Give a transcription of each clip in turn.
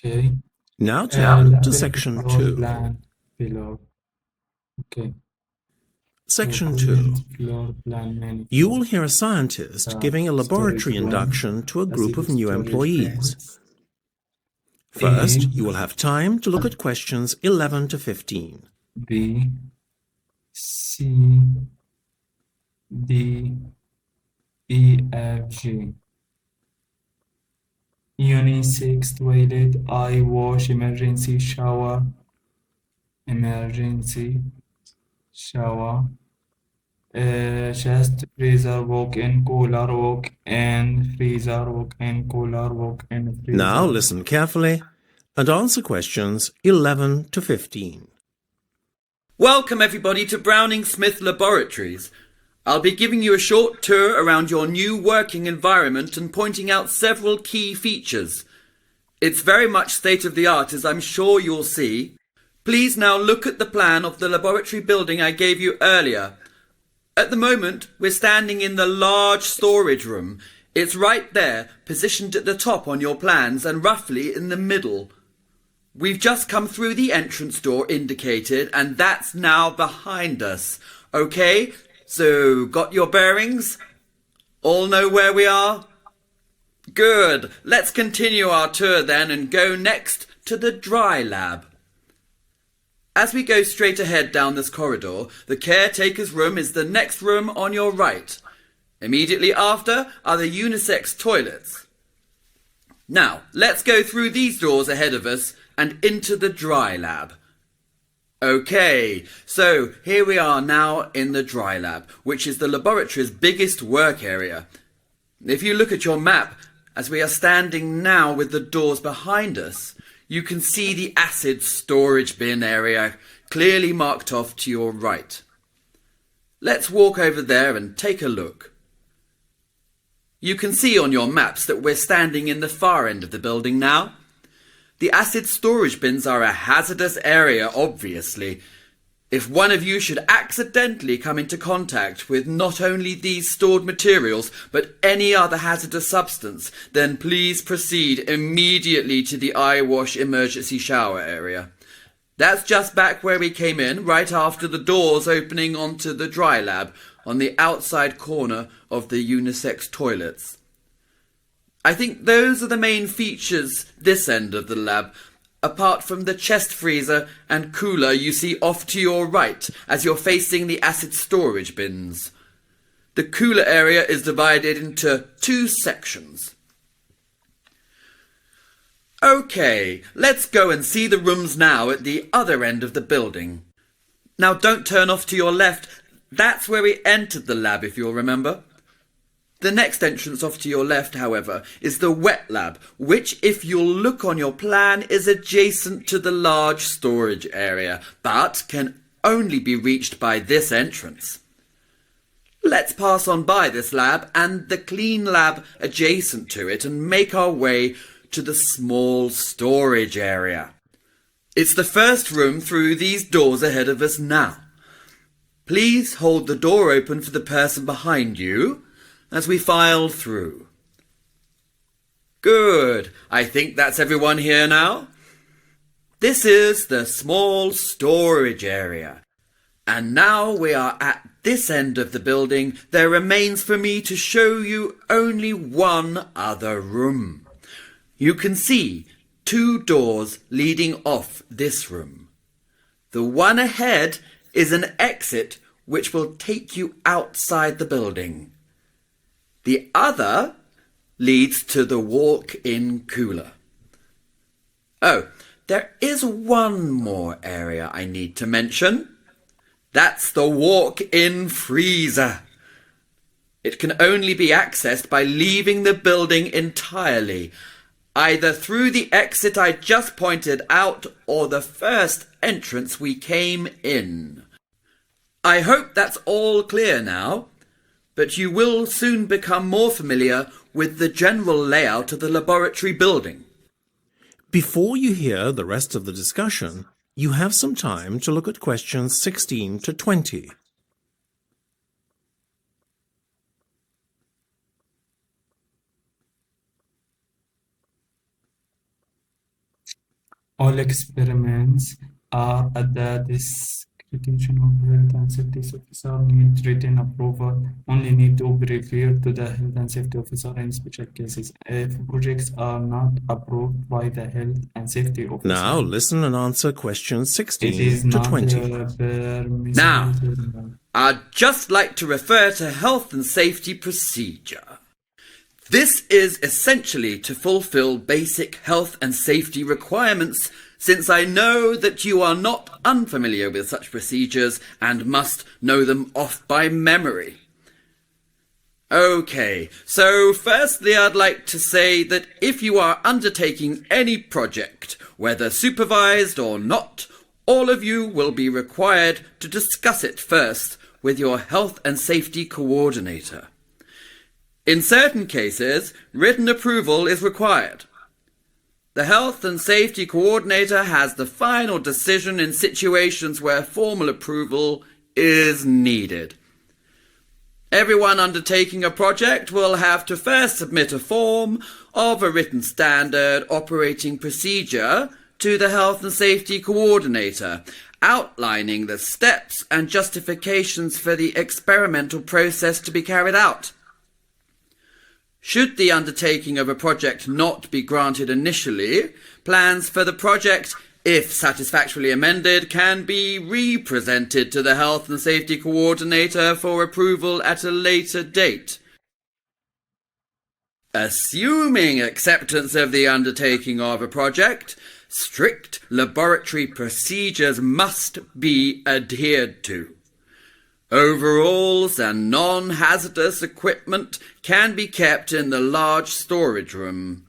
Okay. Now turn to The section floor 2. plan below. Okay. Section Document 2. floor plan main You floor. will hear a scientist giving a Storage laboratory room, induction to a group of acid new storage employees. bins. First, A, you will have time to look at questions 11 to 15. B, C, D, E, F, G. Unisex toilet, eye wash, emergency shower, chest freezer, walk-in cooler, walk-in freezer, walk-in cooler, walk-in freezer. Now listen carefully and answer questions 11 to 15. Welcome everybody to Browning Smith Laboratories. I'll be giving you a short tour around your new working environment and pointing out several key features. It's very much state-of-the-art, as I'm sure you'll see. Please now look at the plan of the laboratory building I gave you earlier. At the moment, we're standing in the large storage room. It's right there, positioned at the top on your plans and roughly in the middle. We've just come through the entrance door indicated, and that's now behind us. Okay, so got your bearings? All know where we are? Good. Let's continue our tour then and go next to the dry lab. As we go straight ahead down this corridor, the caretaker's room is the next room on your right. Immediately after are the unisex toilets. Now, let's go through these doors ahead of us and into the dry lab. Okay, so here we are now in the dry lab, which is the laboratory's biggest work area. If you look at your map, as we are standing now with the doors behind us, you can see the acid storage bin area clearly marked off to your right. Let's walk over there and take a look. You can see on your maps that we're standing in the far end of the building now. The acid storage bins are a hazardous area, obviously. If one of you should accidentally come into contact with not only these stored materials, but any other hazardous substance, then please proceed immediately to the eye wash emergency shower area. That's just back where we came in, right after the doors opening onto the dry lab, on the outside corner of the unisex toilets. I think those are the main features this end of the lab, apart from the chest freezer and cooler you see off to your right as you're facing the acid storage bins. The cooler area is divided into two sections. Okay, let's go and see the rooms now at the other end of the building. Now don't turn off to your left. That's where we entered the lab, if you'll remember. The next entrance off to your left, however, is the wet lab, which, if you'll look on your plan, is adjacent to the large storage area, but can only be reached by this entrance. Let's pass on by this lab and the clean lab adjacent to it and make our way to the small storage area. It's the first room through these doors ahead of us now. Please hold the door open for the person behind you as we file through. Good. I think that's everyone here now. This is the small storage area. And now we are at this end of the building. There remains for me to show you only one other room. You can see two doors leading off this room. The one ahead is an exit which will take you outside the building. The other leads to the walk-in cooler. Oh, there is one more area I need to mention. That's the walk-in freezer. It can only be accessed by leaving the building entirely, either through the exit I just pointed out or the first entrance we came in. I hope that's all clear now. But you will soon become more familiar with the general layout of the laboratory building. Before you hear the rest of the discussion, you have some time to look at questions 16 to 20. All experiments are at the discretion of health and safety officer. Need written approval. Only need to be referred to the health and safety officer in special cases. If projects are not approved by the health and safety officer, Now listen and answer questions it 16 is to not 20. permissible Now, to I'd just like to refer to health and safety procedure. This is essentially to fulfill basic health and safety requirements, since I know that you are not unfamiliar with such procedures and must know them off by memory. Okay, so firstly I'd like to say that if you are undertaking any project, whether supervised or not, all of you will be required to discuss it first with your health and safety coordinator. In certain cases, written approval is required. The health and safety coordinator has the final decision in situations where formal approval is needed. Everyone undertaking a project will have to first submit a form of a written standard operating procedure to the health and safety coordinator, outlining the steps and justifications for the experimental process to be carried out. Should the undertaking of a project not be granted initially, plans for the project, if satisfactorily amended, can be re-presented to the Health and Safety Coordinator for approval at a later date. Assuming acceptance of the undertaking of a project, strict laboratory procedures must be adhered to. Overalls and non-hazardous equipment can be kept in the large storage room.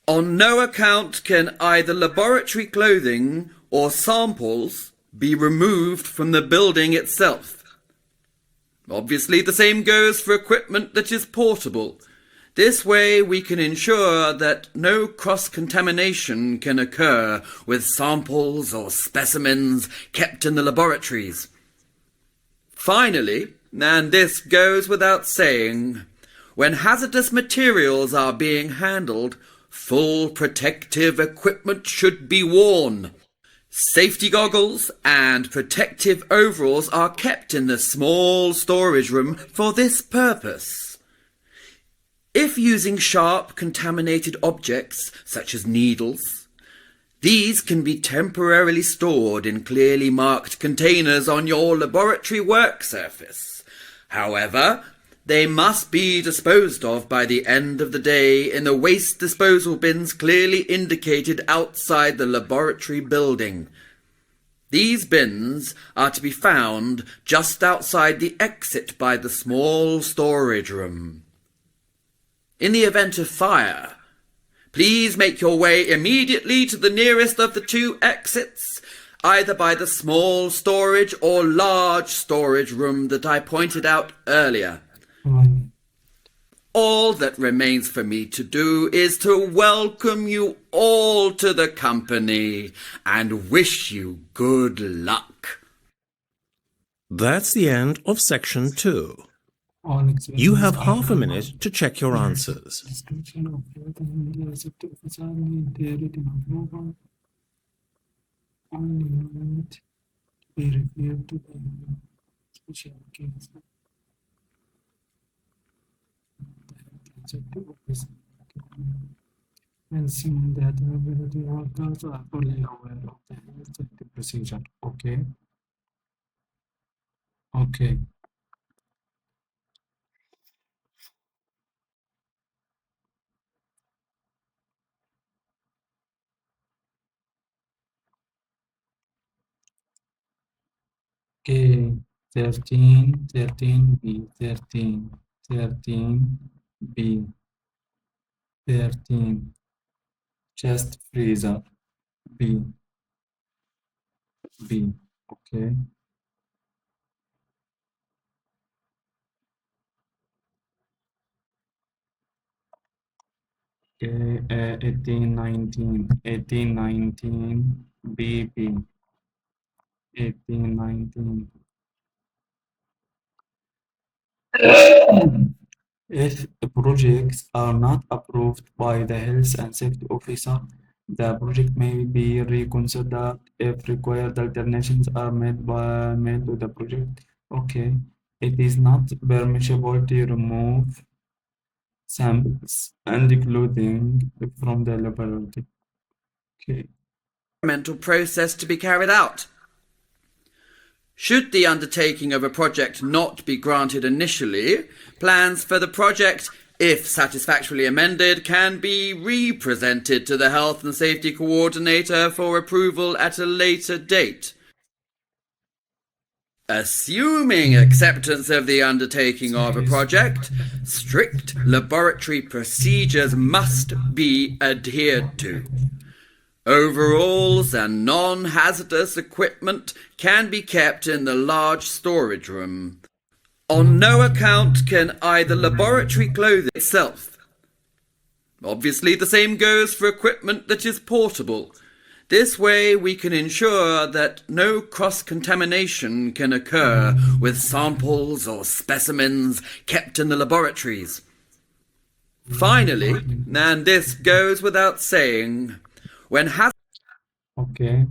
On no account can either laboratory clothing or samples be removed from the building itself. Obviously, the same goes for equipment that is portable. This way we can ensure that no cross-contamination can occur with samples or specimens kept in the laboratories. Finally, and this goes without saying, when hazardous materials are being handled, full protective equipment should be worn. Safety goggles and protective overalls are kept in the small storage room for this purpose. If using sharp contaminated objects, such as needles, these can be temporarily stored in clearly marked containers on your laboratory work surface. However, they must be disposed of by the end of the day in the waste disposal bins clearly indicated outside the laboratory building. These bins are to be found just outside the exit by the small storage room. In the event of fire, please make your way immediately to the nearest of the two exits, either by the small storage or large storage room that I pointed out earlier. All that remains for me to do is to welcome you all to the company and wish you good luck. That's the end of section 2. all experiments You have are half a minute to check your answers. description of health and safety officer need their written approval. Only need to be referred to the special case. Safety officer. And seeing that availability workers are fully aware of the health safety procedure. Okay. Okay. Okay. 13B, 13B, 13. Chest freezer, B, okay. Okay, 1819, 1819, BB, 1819. If projects are not approved by the health and safety officer, The project may be reconsidered if required alterations are made to the project. Okay, it is not permissible to remove samples and clothing from the laboratory. Okay. Environmental process to be carried out. Should the undertaking of a project not be granted initially, plans for the project, if satisfactorily amended, can be re-presented to the Health and Safety Coordinator for approval at a later date. Assuming acceptance of the undertaking of a project, strict laboratory procedures must be adhered to. Overalls and non-hazardous equipment can be kept in the large storage room. On no account can either laboratory clothing itself. Obviously, the same goes for equipment that is portable. This way we can ensure that no cross-contamination can occur with samples or specimens kept in the laboratories. Finally, and this goes without saying, when Okay.